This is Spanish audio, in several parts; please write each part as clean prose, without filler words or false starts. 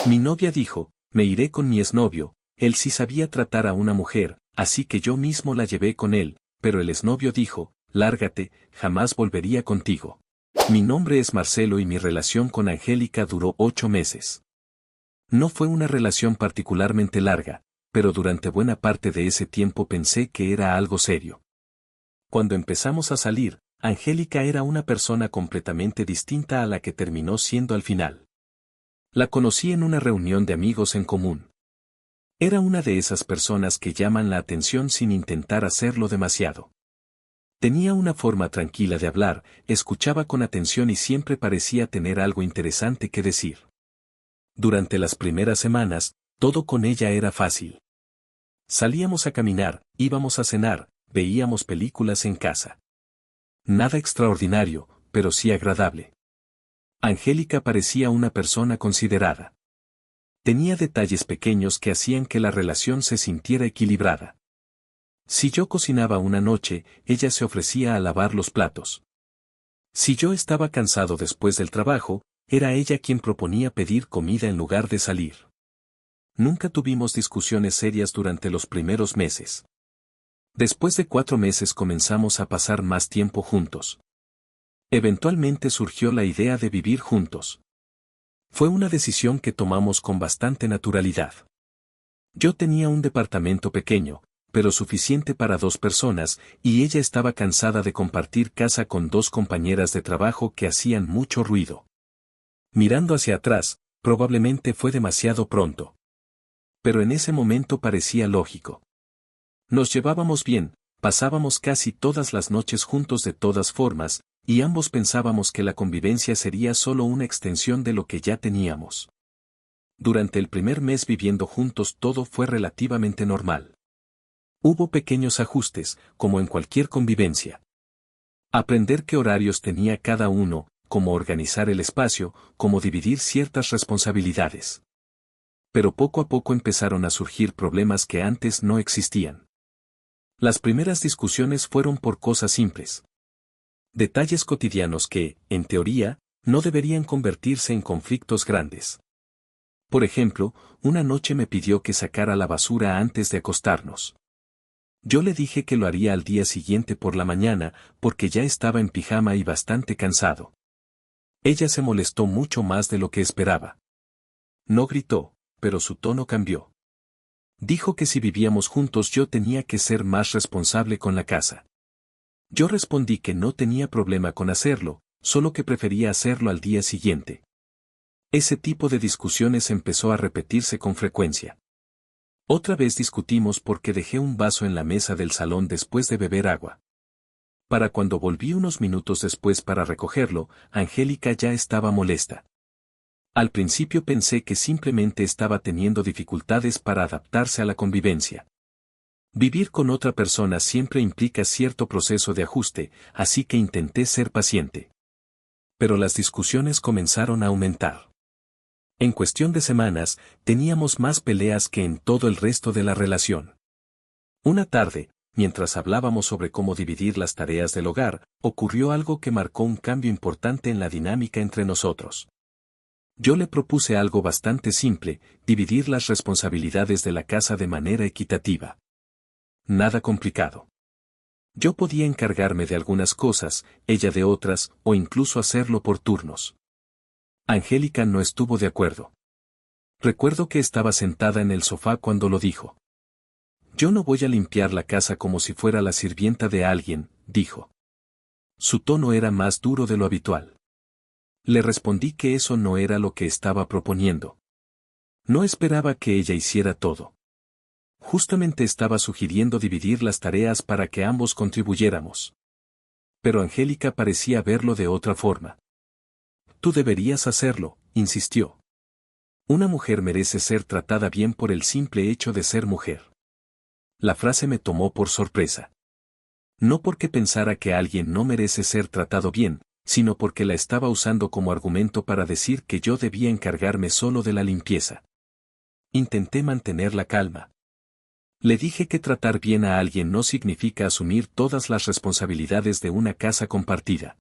Mi novia dijo, me iré con mi exnovio, él sí sabía tratar a una mujer, así que yo mismo la llevé con él, pero el exnovio dijo, lárgate, jamás volvería contigo. Mi nombre es Marcelo y mi relación con Angélica duró 8 meses. No fue una relación particularmente larga, pero durante buena parte de ese tiempo pensé que era algo serio. Cuando empezamos a salir, Angélica era una persona completamente distinta a la que terminó siendo al final. La conocí en una reunión de amigos en común. Era una de esas personas que llaman la atención sin intentar hacerlo demasiado. Tenía una forma tranquila de hablar, escuchaba con atención y siempre parecía tener algo interesante que decir. Durante las primeras semanas, todo con ella era fácil. Salíamos a caminar, íbamos a cenar, veíamos películas en casa. Nada extraordinario, pero sí agradable. Angélica parecía una persona considerada. Tenía detalles pequeños que hacían que la relación se sintiera equilibrada. Si yo cocinaba una noche, ella se ofrecía a lavar los platos. Si yo estaba cansado después del trabajo, era ella quien proponía pedir comida en lugar de salir. Nunca tuvimos discusiones serias durante los primeros meses. Después de 4 meses comenzamos a pasar más tiempo juntos. Eventualmente surgió la idea de vivir juntos. Fue una decisión que tomamos con bastante naturalidad. Yo tenía un departamento pequeño, pero suficiente para 2 personas, y ella estaba cansada de compartir casa con 2 compañeras de trabajo que hacían mucho ruido. Mirando hacia atrás, probablemente fue demasiado pronto. Pero en ese momento parecía lógico. Nos llevábamos bien, pasábamos casi todas las noches juntos de todas formas, y ambos pensábamos que la convivencia sería solo una extensión de lo que ya teníamos. Durante el primer mes viviendo juntos todo fue relativamente normal. Hubo pequeños ajustes, como en cualquier convivencia. Aprender qué horarios tenía cada uno, cómo organizar el espacio, cómo dividir ciertas responsabilidades. Pero poco a poco empezaron a surgir problemas que antes no existían. Las primeras discusiones fueron por cosas simples. Detalles cotidianos que, en teoría, no deberían convertirse en conflictos grandes. Por ejemplo, una noche me pidió que sacara la basura antes de acostarnos. Yo le dije que lo haría al día siguiente por la mañana, porque ya estaba en pijama y bastante cansado. Ella se molestó mucho más de lo que esperaba. No gritó, pero su tono cambió. Dijo que si vivíamos juntos yo tenía que ser más responsable con la casa. Yo respondí que no tenía problema con hacerlo, solo que prefería hacerlo al día siguiente. Ese tipo de discusiones empezó a repetirse con frecuencia. Otra vez discutimos porque dejé un vaso en la mesa del salón después de beber agua. Para cuando volví unos minutos después para recogerlo, Angélica ya estaba molesta. Al principio pensé que simplemente estaba teniendo dificultades para adaptarse a la convivencia. Vivir con otra persona siempre implica cierto proceso de ajuste, así que intenté ser paciente. Pero las discusiones comenzaron a aumentar. En cuestión de semanas, teníamos más peleas que en todo el resto de la relación. Una tarde, mientras hablábamos sobre cómo dividir las tareas del hogar, ocurrió algo que marcó un cambio importante en la dinámica entre nosotros. Yo le propuse algo bastante simple, dividir las responsabilidades de la casa de manera equitativa. Nada complicado. Yo podía encargarme de algunas cosas, ella de otras, o incluso hacerlo por turnos. Angélica no estuvo de acuerdo. Recuerdo que estaba sentada en el sofá cuando lo dijo. Yo no voy a limpiar la casa como si fuera la sirvienta de alguien, dijo. Su tono era más duro de lo habitual. Le respondí que eso no era lo que estaba proponiendo. No esperaba que ella hiciera todo. Justamente estaba sugiriendo dividir las tareas para que ambos contribuyéramos. Pero Angélica parecía verlo de otra forma. Tú deberías hacerlo, insistió. Una mujer merece ser tratada bien por el simple hecho de ser mujer. La frase me tomó por sorpresa. No porque pensara que alguien no merece ser tratado bien, sino porque la estaba usando como argumento para decir que yo debía encargarme solo de la limpieza. Intenté mantener la calma. Le dije que tratar bien a alguien no significa asumir todas las responsabilidades de una casa compartida.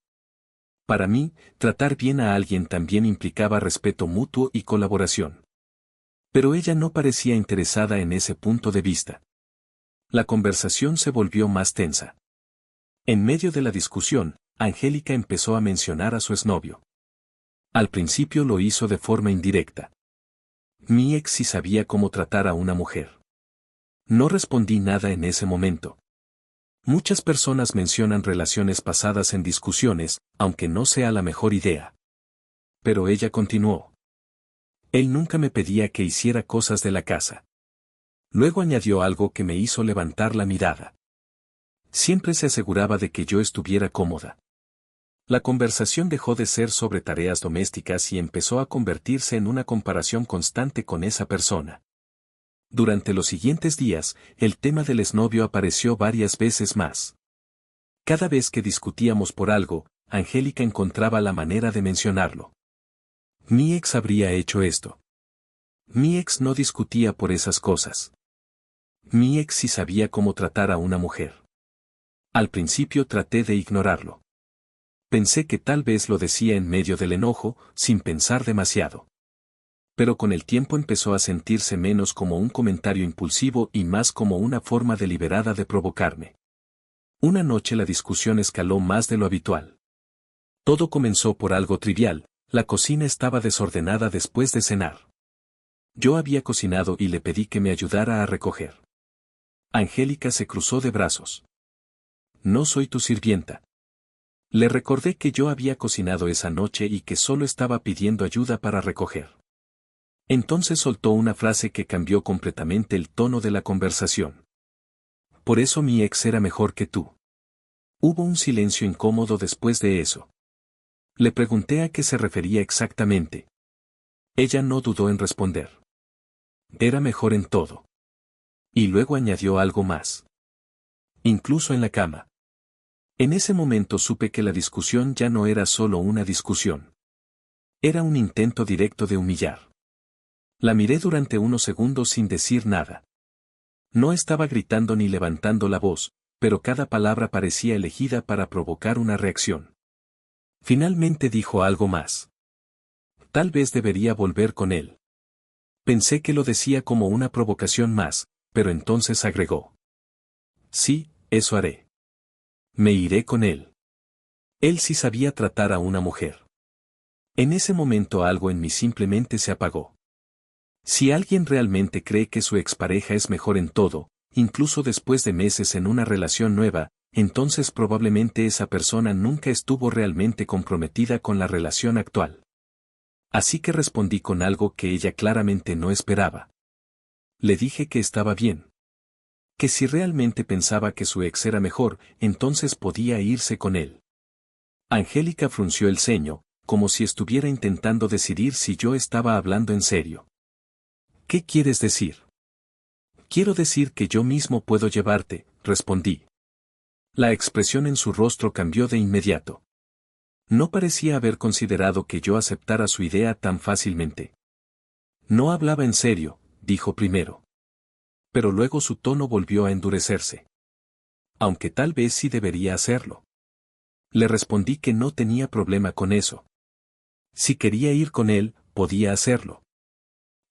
Para mí, tratar bien a alguien también implicaba respeto mutuo y colaboración. Pero ella no parecía interesada en ese punto de vista. La conversación se volvió más tensa. En medio de la discusión, Angélica empezó a mencionar a su exnovio. Al principio lo hizo de forma indirecta. Mi ex sí sabía cómo tratar a una mujer. No respondí nada en ese momento. Muchas personas mencionan relaciones pasadas en discusiones, aunque no sea la mejor idea. Pero ella continuó. Él nunca me pedía que hiciera cosas de la casa. Luego añadió algo que me hizo levantar la mirada. Siempre se aseguraba de que yo estuviera cómoda. La conversación dejó de ser sobre tareas domésticas y empezó a convertirse en una comparación constante con esa persona. Durante los siguientes días, el tema del exnovio apareció varias veces más. Cada vez que discutíamos por algo, Angélica encontraba la manera de mencionarlo. Mi ex habría hecho esto. Mi ex no discutía por esas cosas. Mi ex sí sabía cómo tratar a una mujer. Al principio traté de ignorarlo. Pensé que tal vez lo decía en medio del enojo, sin pensar demasiado. Pero con el tiempo empezó a sentirse menos como un comentario impulsivo y más como una forma deliberada de provocarme. Una noche la discusión escaló más de lo habitual. Todo comenzó por algo trivial, la cocina estaba desordenada después de cenar. Yo había cocinado y le pedí que me ayudara a recoger. Angélica se cruzó de brazos. No soy tu sirvienta. Le recordé que yo había cocinado esa noche y que solo estaba pidiendo ayuda para recoger. Entonces soltó una frase que cambió completamente el tono de la conversación. Por eso mi ex era mejor que tú. Hubo un silencio incómodo después de eso. Le pregunté a qué se refería exactamente. Ella no dudó en responder. Era mejor en todo. Y luego añadió algo más. Incluso en la cama. En ese momento supe que la discusión ya no era solo una discusión. Era un intento directo de humillar. La miré durante unos segundos sin decir nada. No estaba gritando ni levantando la voz, pero cada palabra parecía elegida para provocar una reacción. Finalmente dijo algo más. Tal vez debería volver con él. Pensé que lo decía como una provocación más, pero entonces agregó. Sí, eso haré. Me iré con él. Él sí sabía tratar a una mujer. En ese momento algo en mí simplemente se apagó. Si alguien realmente cree que su expareja es mejor en todo, incluso después de meses en una relación nueva, entonces probablemente esa persona nunca estuvo realmente comprometida con la relación actual. Así que respondí con algo que ella claramente no esperaba. Le dije que estaba bien. Que si realmente pensaba que su ex era mejor, entonces podía irse con él. Angélica frunció el ceño, como si estuviera intentando decidir si yo estaba hablando en serio. ¿Qué quieres decir? Quiero decir que yo mismo puedo llevarte, respondí. La expresión en su rostro cambió de inmediato. No parecía haber considerado que yo aceptara su idea tan fácilmente. No hablaba en serio, dijo primero. Pero luego su tono volvió a endurecerse. Aunque tal vez sí debería hacerlo. Le respondí que no tenía problema con eso. Si quería ir con él, podía hacerlo.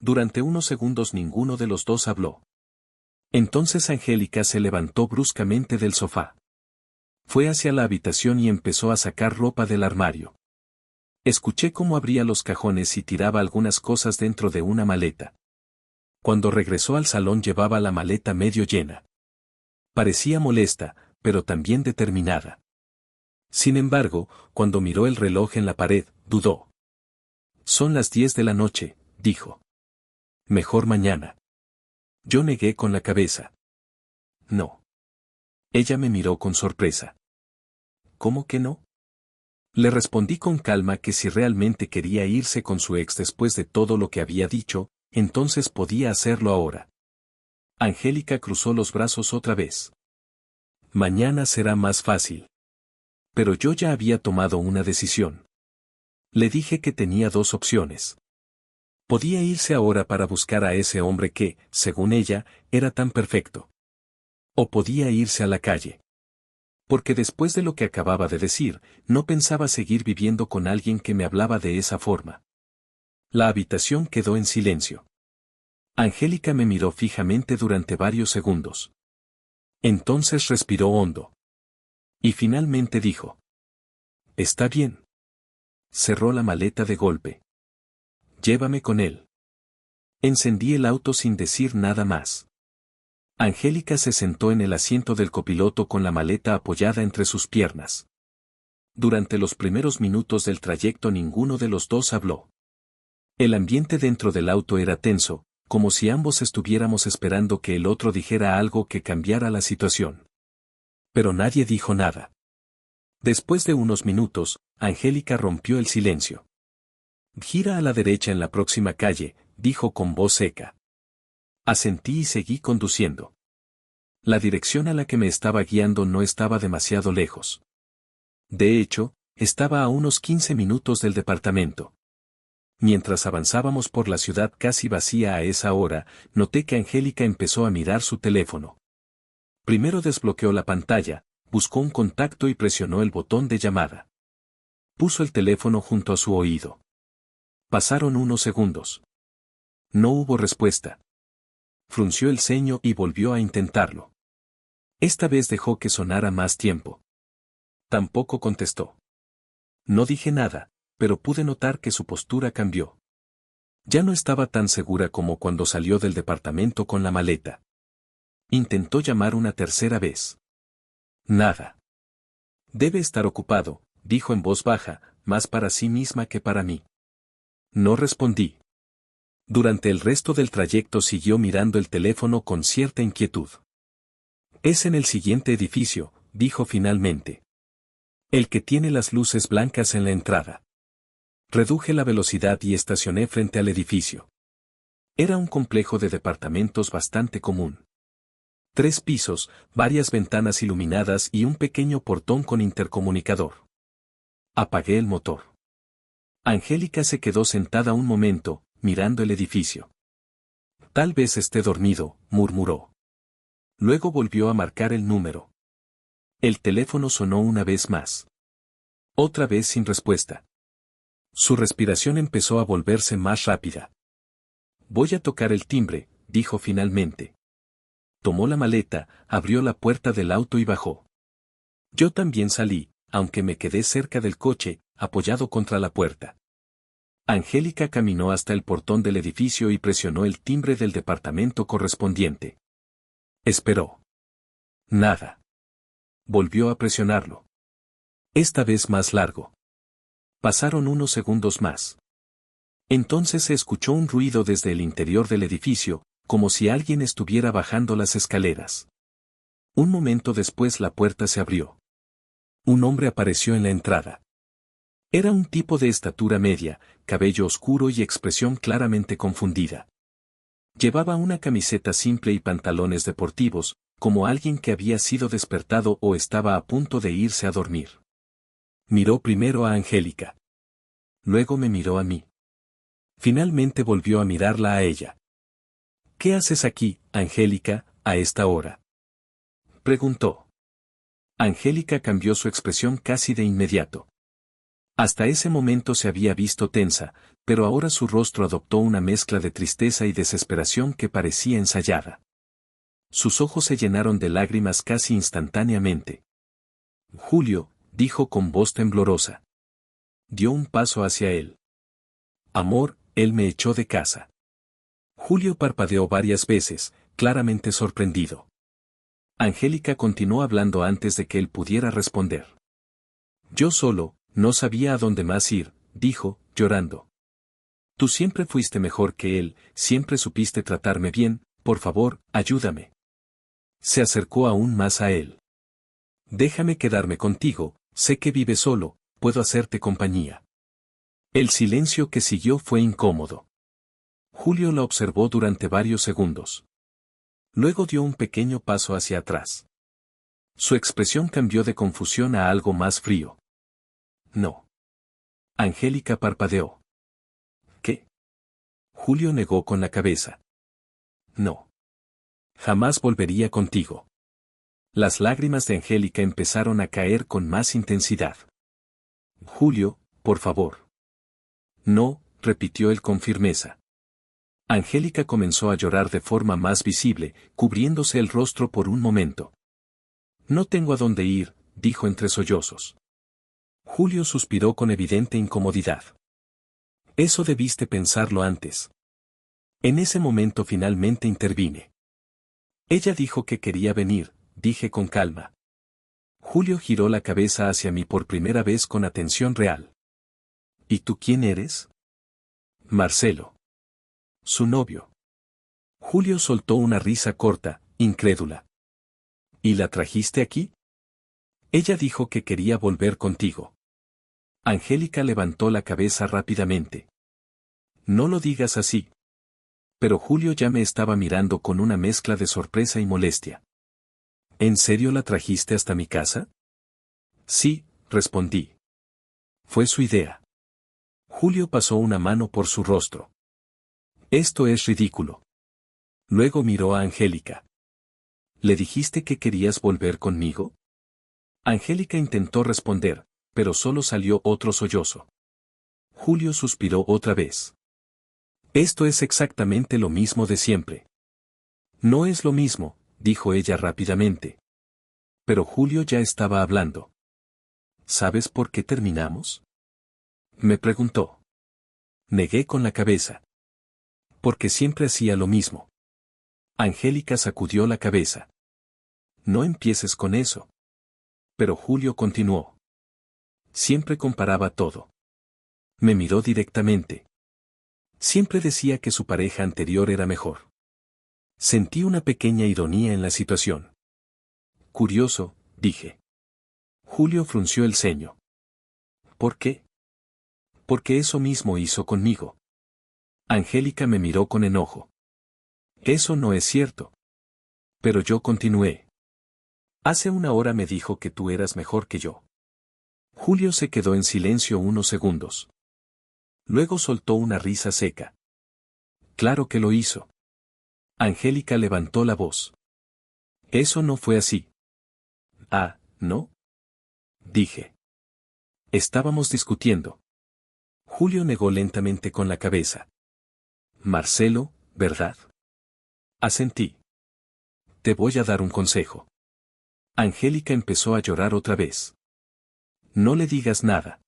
Durante unos segundos ninguno de los dos habló. Entonces Angélica se levantó bruscamente del sofá. Fue hacia la habitación y empezó a sacar ropa del armario. Escuché cómo abría los cajones y tiraba algunas cosas dentro de una maleta. Cuando regresó al salón llevaba la maleta medio llena. Parecía molesta, pero también determinada. Sin embargo, cuando miró el reloj en la pared, dudó. Son las 10 de la noche, dijo. Mejor mañana. Yo negué con la cabeza. No. Ella me miró con sorpresa. ¿Cómo que no? Le respondí con calma que si realmente quería irse con su ex después de todo lo que había dicho, entonces podía hacerlo ahora. Angélica cruzó los brazos otra vez. Mañana será más fácil. Pero yo ya había tomado una decisión. Le dije que tenía dos opciones. Podía irse ahora para buscar a ese hombre que, según ella, era tan perfecto. O podía irse a la calle. Porque después de lo que acababa de decir, no pensaba seguir viviendo con alguien que me hablaba de esa forma. La habitación quedó en silencio. Angélica me miró fijamente durante varios segundos. Entonces respiró hondo. Y finalmente dijo: Está bien. Cerró la maleta de golpe. Llévame con él. Encendí el auto sin decir nada más. Angélica se sentó en el asiento del copiloto con la maleta apoyada entre sus piernas. Durante los primeros minutos del trayecto ninguno de los dos habló. El ambiente dentro del auto era tenso, como si ambos estuviéramos esperando que el otro dijera algo que cambiara la situación. Pero nadie dijo nada. Después de unos minutos, Angélica rompió el silencio. Gira a la derecha en la próxima calle, dijo con voz seca. Asentí y seguí conduciendo. La dirección a la que me estaba guiando no estaba demasiado lejos. De hecho, estaba a unos 15 minutos del departamento. Mientras avanzábamos por la ciudad casi vacía a esa hora, noté que Angélica empezó a mirar su teléfono. Primero desbloqueó la pantalla, buscó un contacto y presionó el botón de llamada. Puso el teléfono junto a su oído. Pasaron unos segundos. No hubo respuesta. Frunció el ceño y volvió a intentarlo. Esta vez dejó que sonara más tiempo. Tampoco contestó. No dije nada, pero pude notar que su postura cambió. Ya no estaba tan segura como cuando salió del departamento con la maleta. Intentó llamar una tercera vez. Nada. Debe estar ocupado, dijo en voz baja, más para sí misma que para mí. No respondí. Durante el resto del trayecto siguió mirando el teléfono con cierta inquietud. Es en el siguiente edificio, dijo finalmente. El que tiene las luces blancas en la entrada. Reduje la velocidad y estacioné frente al edificio. Era un complejo de departamentos bastante común. 3 pisos, varias ventanas iluminadas y un pequeño portón con intercomunicador. Apagué el motor. Angélica se quedó sentada un momento, mirando el edificio. Tal vez esté dormido, murmuró. Luego volvió a marcar el número. El teléfono sonó una vez más. Otra vez sin respuesta. Su respiración empezó a volverse más rápida. Voy a tocar el timbre, dijo finalmente. Tomó la maleta, abrió la puerta del auto y bajó. Yo también salí, aunque me quedé cerca del coche, apoyado contra la puerta. Angélica caminó hasta el portón del edificio y presionó el timbre del departamento correspondiente. Esperó. Nada. Volvió a presionarlo. Esta vez más largo. Pasaron unos segundos más. Entonces se escuchó un ruido desde el interior del edificio, como si alguien estuviera bajando las escaleras. Un momento después la puerta se abrió. Un hombre apareció en la entrada. Era un tipo de estatura media, cabello oscuro y expresión claramente confundida. Llevaba una camiseta simple y pantalones deportivos, como alguien que había sido despertado o estaba a punto de irse a dormir. Miró primero a Angélica. Luego me miró a mí. Finalmente volvió a mirarla a ella. ¿Qué haces aquí, Angélica, a esta hora?, preguntó. Angélica cambió su expresión casi de inmediato. Hasta ese momento se había visto tensa, pero ahora su rostro adoptó una mezcla de tristeza y desesperación que parecía ensayada. Sus ojos se llenaron de lágrimas casi instantáneamente. Julio, dijo con voz temblorosa. Dio un paso hacia él. Amor, él me echó de casa. Julio parpadeó varias veces, claramente sorprendido. Angélica continuó hablando antes de que él pudiera responder. Yo solo, no sabía a dónde más ir, dijo, llorando. Tú siempre fuiste mejor que él, siempre supiste tratarme bien, por favor, ayúdame. Se acercó aún más a él. Déjame quedarme contigo, sé que vives solo, puedo hacerte compañía. El silencio que siguió fue incómodo. Julio la observó durante varios segundos. Luego dio un pequeño paso hacia atrás. Su expresión cambió de confusión a algo más frío. No. Angélica parpadeó. ¿Qué? Julio negó con la cabeza. No. Jamás volvería contigo. Las lágrimas de Angélica empezaron a caer con más intensidad. Julio, por favor. No, repitió él con firmeza. Angélica comenzó a llorar de forma más visible, cubriéndose el rostro por un momento. No tengo a dónde ir, dijo entre sollozos. Julio suspiró con evidente incomodidad. Eso debiste pensarlo antes. En ese momento finalmente intervine. Ella dijo que quería venir, dije con calma. Julio giró la cabeza hacia mí por primera vez con atención real. ¿Y tú quién eres? Marcelo. Su novio. Julio soltó una risa corta, incrédula. ¿Y la trajiste aquí? Ella dijo que quería volver contigo. Angélica levantó la cabeza rápidamente. No lo digas así. Pero Julio ya me estaba mirando con una mezcla de sorpresa y molestia. ¿En serio la trajiste hasta mi casa? Sí, respondí. Fue su idea. Julio pasó una mano por su rostro. Esto es ridículo. Luego miró a Angélica. ¿Le dijiste que querías volver conmigo? Angélica intentó responder, pero solo salió otro sollozo. Julio suspiró otra vez. Esto es exactamente lo mismo de siempre. No es lo mismo, dijo ella rápidamente. Pero Julio ya estaba hablando. ¿Sabes por qué terminamos? Me preguntó. Negué con la cabeza. Porque siempre hacía lo mismo. Angélica sacudió la cabeza. No empieces con eso. Pero Julio continuó. Siempre comparaba todo. Me miró directamente. Siempre decía que su pareja anterior era mejor. Sentí una pequeña ironía en la situación. Curioso, dije. Julio frunció el ceño. ¿Por qué? Porque eso mismo hizo conmigo. Angélica me miró con enojo. Eso no es cierto. Pero yo continué. Hace una hora me dijo que tú eras mejor que yo. Julio se quedó en silencio unos segundos. Luego soltó una risa seca. Claro que lo hizo. Angélica levantó la voz. Eso no fue así. Ah, ¿no? Dije. Estábamos discutiendo. Julio negó lentamente con la cabeza. Marcelo, ¿verdad? Asentí. Te voy a dar un consejo. Angélica empezó a llorar otra vez. No le digas nada.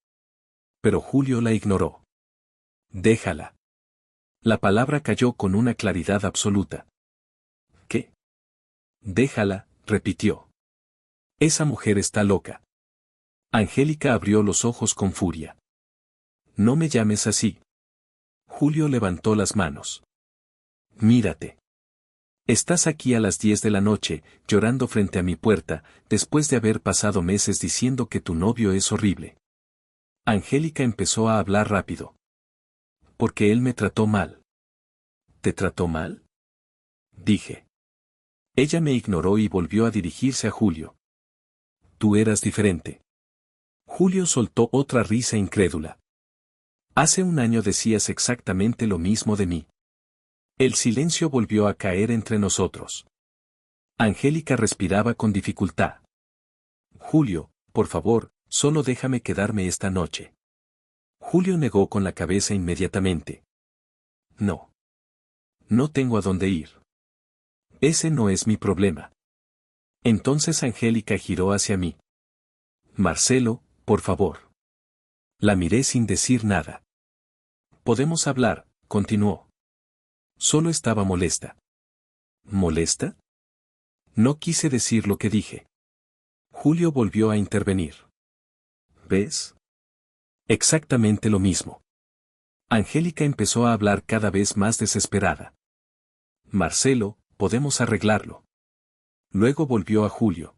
Pero Julio la ignoró. Déjala. La palabra cayó con una claridad absoluta. ¿Qué? Déjala, repitió. Esa mujer está loca. Angélica abrió los ojos con furia. No me llames así. Julio levantó las manos. Mírate. Estás aquí a las 10 de la noche, llorando frente a mi puerta, después de haber pasado meses diciendo que tu novio es horrible. Angélica empezó a hablar rápido. Porque él me trató mal. ¿Te trató mal? Dije. Ella me ignoró y volvió a dirigirse a Julio. Tú eras diferente. Julio soltó otra risa incrédula. Hace un año decías exactamente lo mismo de mí. El silencio volvió a caer entre nosotros. Angélica respiraba con dificultad. Julio, por favor, solo déjame quedarme esta noche. Julio negó con la cabeza inmediatamente. No. No tengo a dónde ir. Ese no es mi problema. Entonces Angélica giró hacia mí. Marcelo, por favor. La miré sin decir nada. Podemos hablar, continuó. Solo estaba molesta. ¿Molesta? No quise decir lo que dije. Julio volvió a intervenir. ¿Ves? Exactamente lo mismo. Angélica empezó a hablar cada vez más desesperada. Marcelo, podemos arreglarlo. Luego volvió a Julio.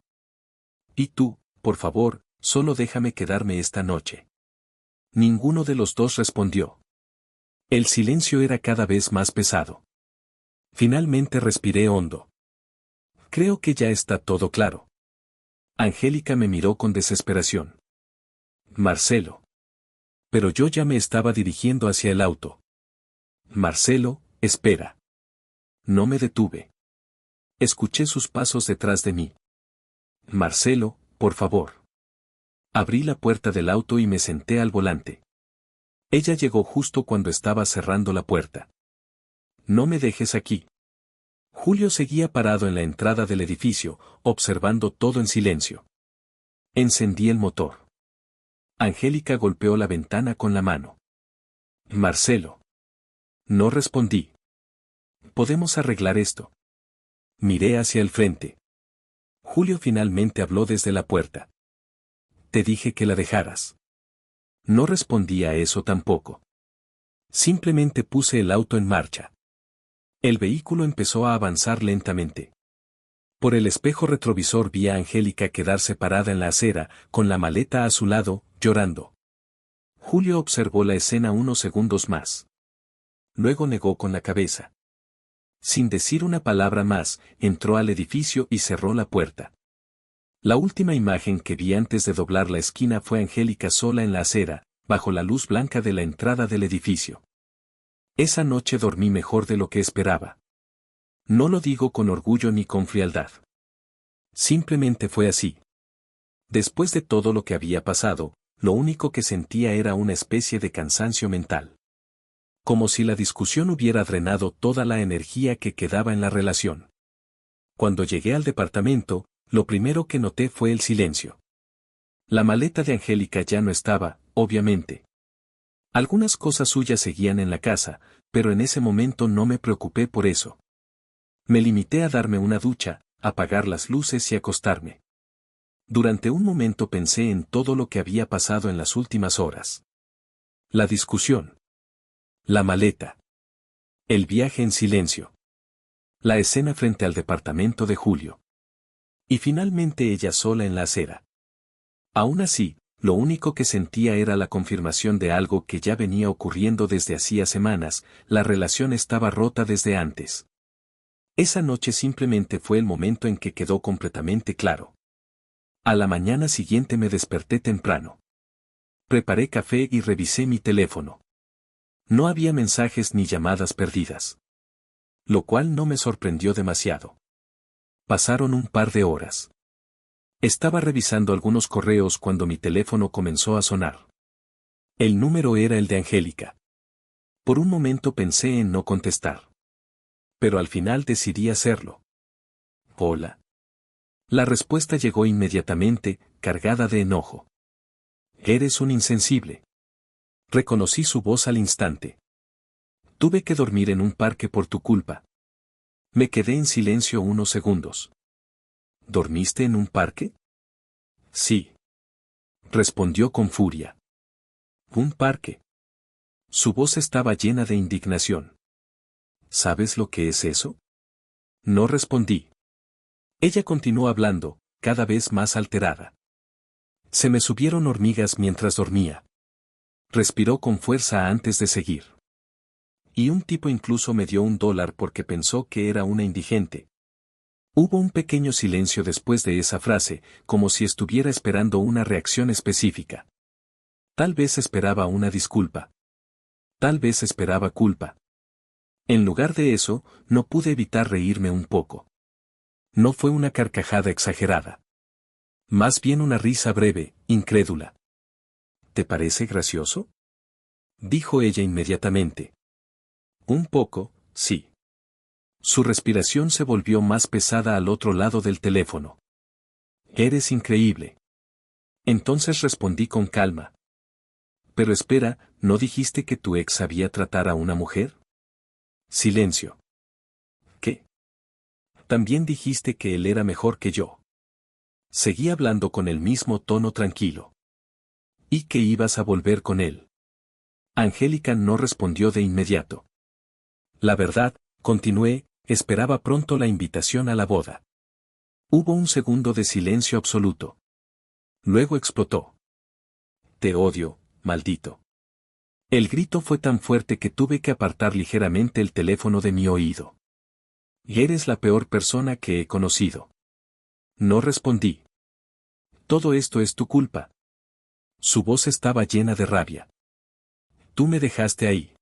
Y tú, por favor, solo déjame quedarme esta noche. Ninguno de los dos respondió. El silencio era cada vez más pesado. Finalmente respiré hondo. Creo que ya está todo claro. Angélica me miró con desesperación. Marcelo. Pero yo ya me estaba dirigiendo hacia el auto. Marcelo, espera. No me detuve. Escuché sus pasos detrás de mí. Marcelo, por favor. Abrí la puerta del auto y me senté al volante. Ella llegó justo cuando estaba cerrando la puerta. No me dejes aquí. Julio seguía parado en la entrada del edificio, observando todo en silencio. Encendí el motor. Angélica golpeó la ventana con la mano. Marcelo. No respondí. ¿Podemos arreglar esto? Miré hacia el frente. Julio finalmente habló desde la puerta. Te dije que la dejaras. No respondí a eso tampoco. Simplemente puse el auto en marcha. El vehículo empezó a avanzar lentamente. Por el espejo retrovisor vi a Angélica quedarse parada en la acera, con la maleta a su lado, llorando. Julio observó la escena unos segundos más. Luego negó con la cabeza. Sin decir una palabra más, entró al edificio y cerró la puerta. La última imagen que vi antes de doblar la esquina fue Angélica sola en la acera, bajo la luz blanca de la entrada del edificio. Esa noche dormí mejor de lo que esperaba. No lo digo con orgullo ni con frialdad. Simplemente fue así. Después de todo lo que había pasado, lo único que sentía era una especie de cansancio mental. Como si la discusión hubiera drenado toda la energía que quedaba en la relación. Cuando llegué al departamento, lo primero que noté fue el silencio. La maleta de Angélica ya no estaba, obviamente. Algunas cosas suyas seguían en la casa, pero en ese momento no me preocupé por eso. Me limité a darme una ducha, apagar las luces y acostarme. Durante un momento pensé en todo lo que había pasado en las últimas horas. La discusión. La maleta. El viaje en silencio. La escena frente al departamento de Julio. Y finalmente ella sola en la acera. Aún así, lo único que sentía era la confirmación de algo que ya venía ocurriendo desde hacía semanas, la relación estaba rota desde antes. Esa noche simplemente fue el momento en que quedó completamente claro. A la mañana siguiente me desperté temprano. Preparé café y revisé mi teléfono. No había mensajes ni llamadas perdidas. Lo cual no me sorprendió demasiado. Pasaron un par de horas. Estaba revisando algunos correos cuando mi teléfono comenzó a sonar. El número era el de Angélica. Por un momento pensé en no contestar. Pero al final decidí hacerlo. Hola. La respuesta llegó inmediatamente, cargada de enojo. Eres un insensible. Reconocí su voz al instante. Tuve que dormir en un parque por tu culpa. Me quedé en silencio unos segundos. ¿Dormiste en un parque? Sí. Respondió con furia. ¿Un parque? Su voz estaba llena de indignación. ¿Sabes lo que es eso? No respondí. Ella continuó hablando, cada vez más alterada. Se me subieron hormigas mientras dormía. Respiró con fuerza antes de seguir. Y un tipo incluso me dio $1 porque pensó que era una indigente. Hubo un pequeño silencio después de esa frase, como si estuviera esperando una reacción específica. Tal vez esperaba una disculpa. Tal vez esperaba culpa. En lugar de eso, no pude evitar reírme un poco. No fue una carcajada exagerada. Más bien una risa breve, incrédula. ¿Te parece gracioso? Dijo ella inmediatamente. Un poco, sí. Su respiración se volvió más pesada al otro lado del teléfono. Eres increíble. Entonces respondí con calma. Pero espera, ¿no dijiste que tu ex sabía tratar a una mujer? Silencio. ¿Qué? También dijiste que él era mejor que yo. Seguí hablando con el mismo tono tranquilo. ¿Y que ibas a volver con él? Angélica no respondió de inmediato. La verdad, continué, esperaba pronto la invitación a la boda. Hubo un segundo de silencio absoluto. Luego explotó. Te odio, maldito. El grito fue tan fuerte que tuve que apartar ligeramente el teléfono de mi oído. Eres la peor persona que he conocido. No respondí. Todo esto es tu culpa. Su voz estaba llena de rabia. Tú me dejaste ahí.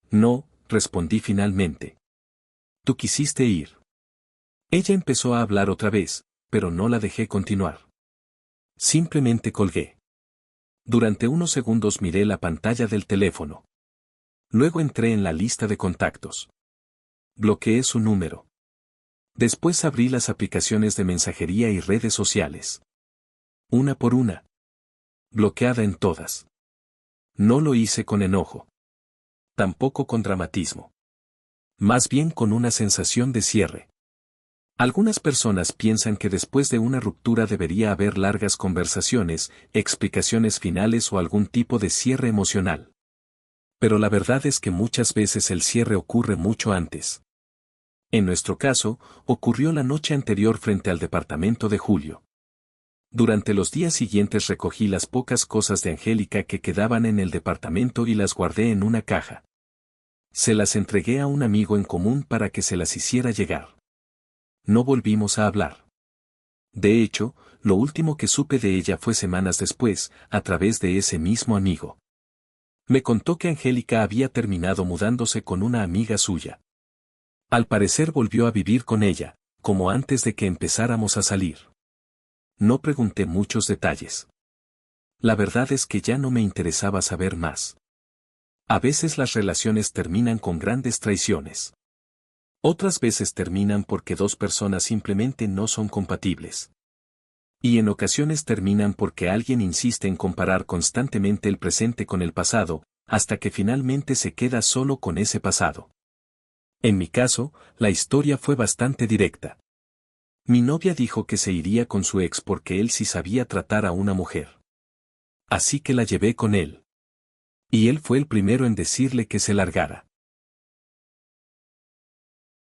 No, respondí finalmente. Tú quisiste ir. Ella empezó a hablar otra vez, pero no la dejé continuar. Simplemente colgué. Durante unos segundos miré la pantalla del teléfono. Luego entré en la lista de contactos. Bloqueé su número. Después abrí las aplicaciones de mensajería y redes sociales. Una por una. Bloqueada en todas. No lo hice con enojo. Tampoco con dramatismo. Más bien con una sensación de cierre. Algunas personas piensan que después de una ruptura debería haber largas conversaciones, explicaciones finales o algún tipo de cierre emocional. Pero la verdad es que muchas veces el cierre ocurre mucho antes. En nuestro caso, ocurrió la noche anterior frente al departamento de Julio. Durante los días siguientes recogí las pocas cosas de Angélica que quedaban en el departamento y las guardé en una caja. Se las entregué a un amigo en común para que se las hiciera llegar. No volvimos a hablar. De hecho, lo último que supe de ella fue semanas después, a través de ese mismo amigo. Me contó que Angélica había terminado mudándose con una amiga suya. Al parecer volvió a vivir con ella, como antes de que empezáramos a salir. No pregunté muchos detalles. La verdad es que ya no me interesaba saber más. A veces las relaciones terminan con grandes traiciones. Otras veces terminan porque dos personas simplemente no son compatibles. Y en ocasiones terminan porque alguien insiste en comparar constantemente el presente con el pasado, hasta que finalmente se queda solo con ese pasado. En mi caso, la historia fue bastante directa. Mi novia dijo que se iría con su ex porque él sí sabía tratar a una mujer. Así que la llevé con él. Y él fue el primero en decirle que se largara.